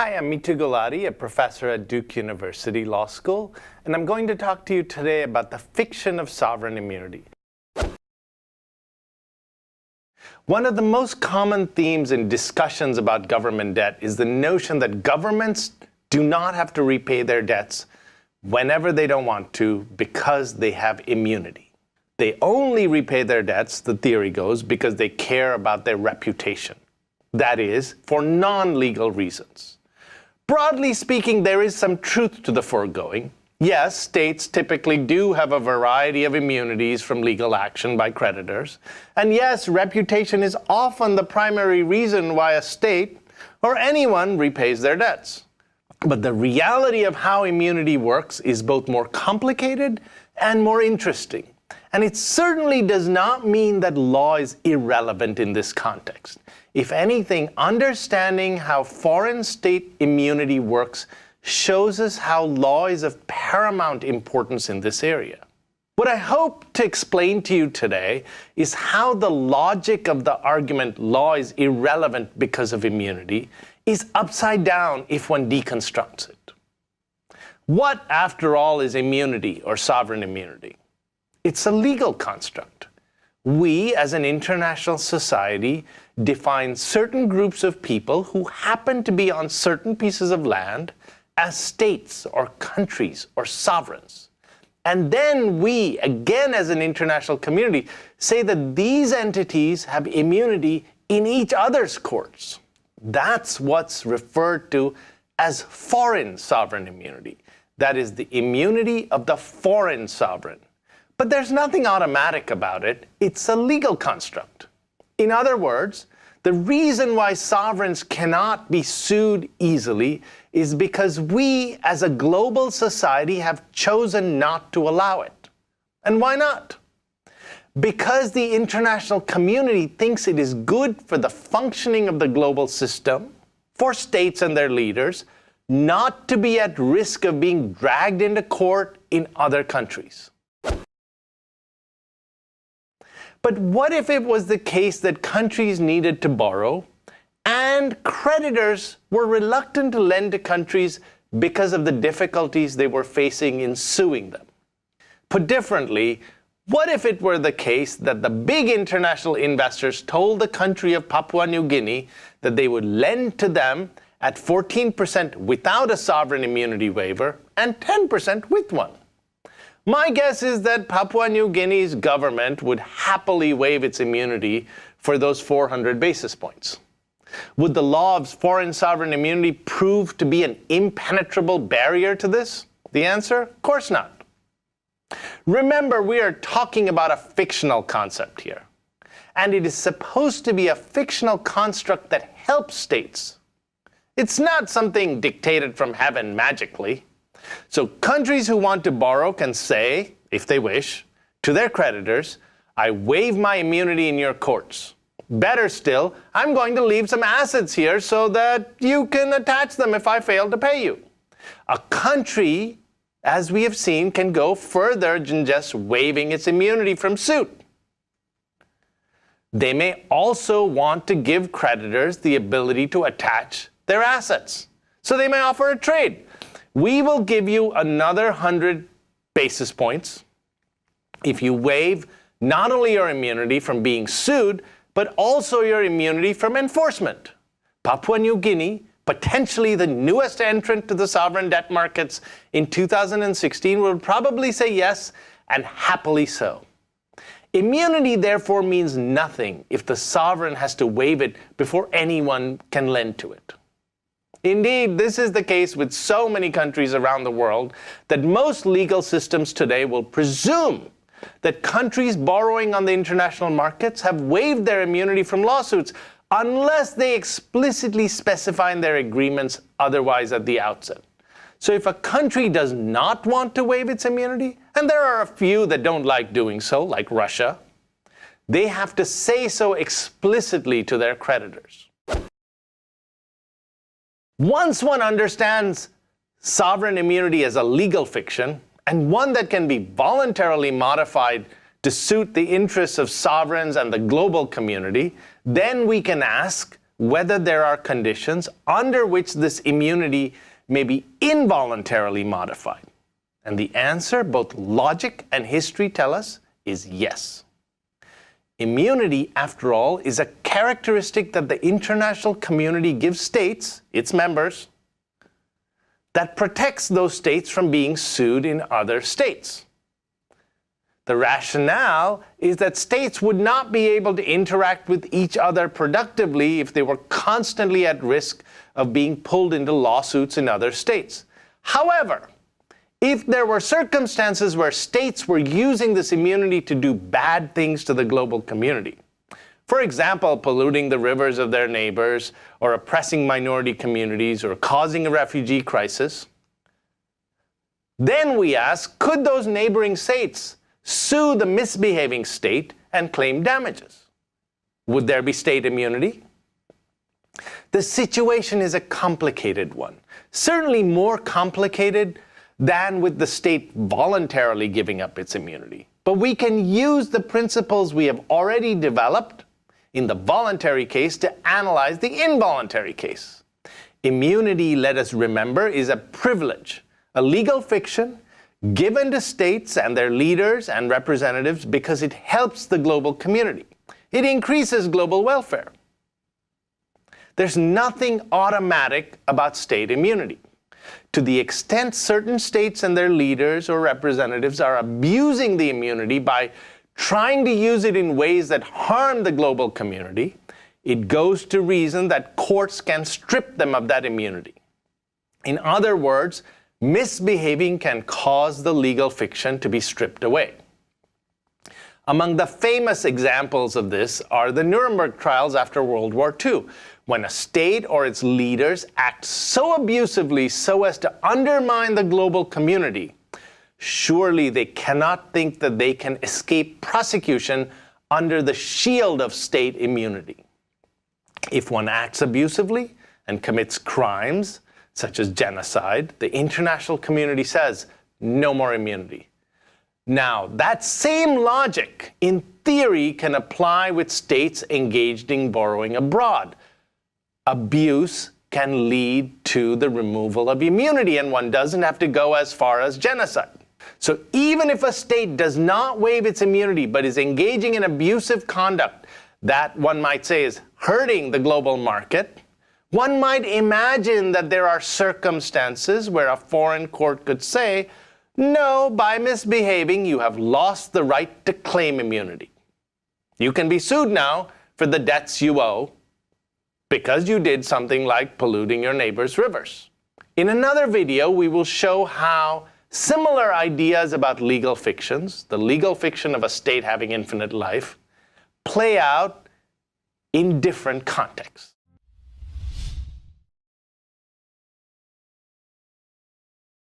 Hi, I'm Mitu Gulati, a professor at Duke University Law School, and I'm going to talk to you today about the fiction of sovereign immunity. One of the most common themes in discussions about government debt is the notion that governments do not have to repay their debts whenever they don't want to because they have immunity. They only repay their debts, the theory goes, because they care about their reputation. That is, for non-legal reasons. Broadly speaking, there is some truth to the foregoing. Yes, states typically do have a variety of immunities from legal action by creditors. And yes, reputation is often the primary reason why a state or anyone repays their debts. But the reality of how immunity works is both more complicated and more interesting. And it certainly does not mean that law is irrelevant in this context. If anything, understanding how foreign state immunity works shows us how law is of paramount importance in this area. What I hope to explain to you today is how the logic of the argument law is irrelevant because of immunity is upside down if one deconstructs it. What, after all, is immunity or sovereign immunity? It's a legal construct. We, as an international society, define certain groups of people who happen to be on certain pieces of land as states or countries or sovereigns. And then we, again as an international community, say that these entities have immunity in each other's courts. That's what's referred to as foreign sovereign immunity. That is the immunity of the foreign sovereign. But there's nothing automatic about it. It's a legal construct. In other words, the reason why sovereigns cannot be sued easily is because we, as a global society, have chosen not to allow it. And why not? Because the international community thinks it is good for the functioning of the global system, for states and their leaders, not to be at risk of being dragged into court in other countries. But what if it was the case that countries needed to borrow and creditors were reluctant to lend to countries because of the difficulties they were facing in suing them? Put differently, what if it were the case that the big international investors told the country of Papua New Guinea that they would lend to them at 14% without a sovereign immunity waiver and 10% with one? My guess is that Papua New Guinea's government would happily waive its immunity for those 400 basis points. Would the law of foreign sovereign immunity prove to be an impenetrable barrier to this? The answer, of course not. Remember, we are talking about a fictional concept here. And it is supposed to be a fictional construct that helps states. It's not something dictated from heaven magically. So countries who want to borrow can say, if they wish, to their creditors, I waive my immunity in your courts. Better still, I'm going to leave some assets here so that you can attach them if I fail to pay you. A country, as we have seen, can go further than just waiving its immunity from suit. They may also want to give creditors the ability to attach their assets. So they may offer a trade. We will give you another 100 basis points if you waive not only your immunity from being sued, but also your immunity from enforcement. Papua New Guinea, potentially the newest entrant to the sovereign debt markets in 2016, will probably say yes, and happily so. Immunity, therefore, means nothing if the sovereign has to waive it before anyone can lend to it. Indeed, this is the case with so many countries around the world that most legal systems today will presume that countries borrowing on the international markets have waived their immunity from lawsuits unless they explicitly specify in their agreements otherwise at the outset. So if a country does not want to waive its immunity, and there are a few that don't like doing so, like Russia, they have to say so explicitly to their creditors. Once one understands sovereign immunity as a legal fiction, and one that can be voluntarily modified to suit the interests of sovereigns and the global community, then we can ask, whether there are conditions under which this immunity may be involuntarily modified. And the answer, both logic and history tell us, is yes. Immunity, after all, is a characteristic that the international community gives states, its members, that protects those states from being sued in other states. The rationale is that states would not be able to interact with each other productively if they were constantly at risk of being pulled into lawsuits in other states. However, if there were circumstances where states were using this immunity to do bad things to the global community, for example, polluting the rivers of their neighbors, or oppressing minority communities, or causing a refugee crisis, then we ask, could those neighboring states sue the misbehaving state and claim damages? Would there be state immunity? The situation is a complicated one, certainly more complicated than with the state voluntarily giving up its immunity. But we can use the principles we have already developed in the voluntary case to analyze the involuntary case. Immunity, let us remember, is a privilege, a legal fiction given to states and their leaders and representatives because it helps the global community. It increases global welfare. There's nothing automatic about state immunity. To the extent certain states and their leaders or representatives are abusing the immunity by trying to use it in ways that harm the global community, it goes to reason that courts can strip them of that immunity. In other words, misbehaving can cause the legal fiction to be stripped away. Among the famous examples of this are the Nuremberg trials after World War II, when a state or its leaders act so abusively so as to undermine the global community. Surely they cannot think that they can escape prosecution under the shield of state immunity. If one acts abusively and commits crimes, such as genocide, the international community says, no more immunity. Now, that same logic, in theory, can apply with states engaged in borrowing abroad. Abuse can lead to the removal of immunity, and one doesn't have to go as far as genocide. So even if a state does not waive its immunity but is engaging in abusive conduct that one might say is hurting the global market, one might imagine that there are circumstances where a foreign court could say, no, by misbehaving, you have lost the right to claim immunity. You can be sued now for the debts you owe because you did something like polluting your neighbor's rivers. In another video, we will show how similar ideas about legal fictions, the legal fiction of a state having infinite life, play out in different contexts.